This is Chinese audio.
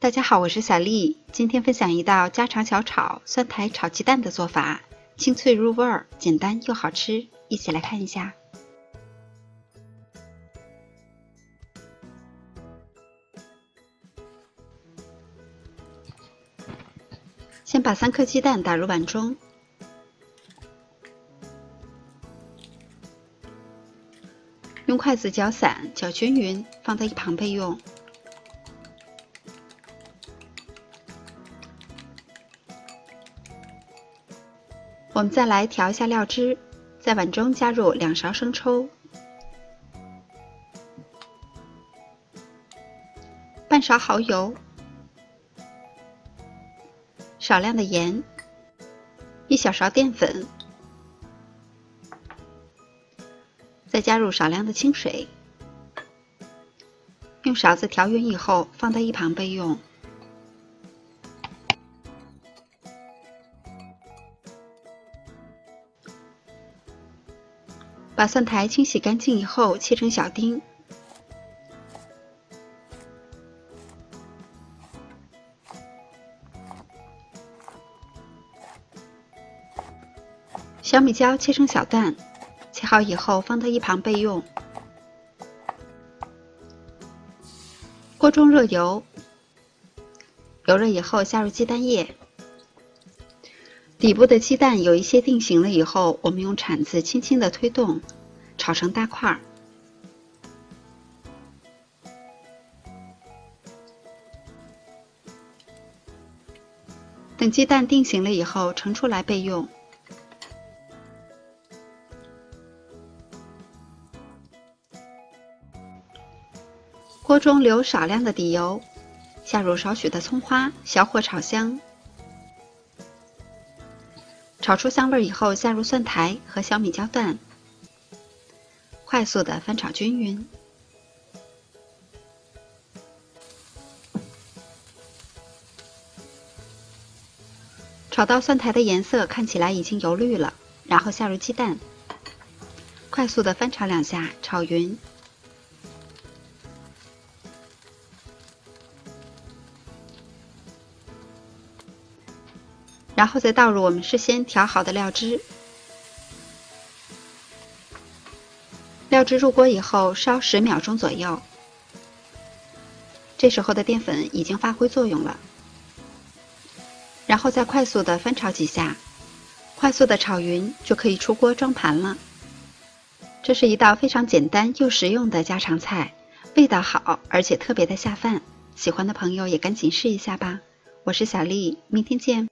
大家好，我是小丽，今天分享一道家常小炒酸苔炒鸡蛋的做法，清脆入味儿，简单又好吃，一起来看一下。先把3颗鸡蛋打入碗中，用筷子搅散，搅均匀，放在一旁备用。我们再来调一下料汁，在碗中加入2勺生抽，半勺蚝油，少量的盐，1小勺淀粉，再加入少量的清水，用勺子调匀以后放在一旁备用。把蒜苔清洗干净以后切成小丁，小米椒切成小段，切好以后放在一旁备用。锅中热油，油热以后下入鸡蛋液，底部的鸡蛋有一些定型了以后，我们用铲子轻轻地推动，炒成大块。等鸡蛋定型了以后，盛出来备用。锅中留少量的底油，下入少许的葱花，小火炒香。炒出香味以后，下入蒜苔和小米椒段，快速的翻炒均匀。炒到蒜苔的颜色看起来已经油绿了，然后下入鸡蛋，快速的翻炒2下，炒匀。然后再倒入我们事先调好的料汁，料汁入锅以后烧10秒钟左右，这时候的淀粉已经发挥作用了，然后再快速的翻炒几下，快速的炒匀就可以出锅装盘了。这是一道非常简单又实用的家常菜，味道好，而且特别的下饭，喜欢的朋友也赶紧试一下吧。我是小丽，明天见。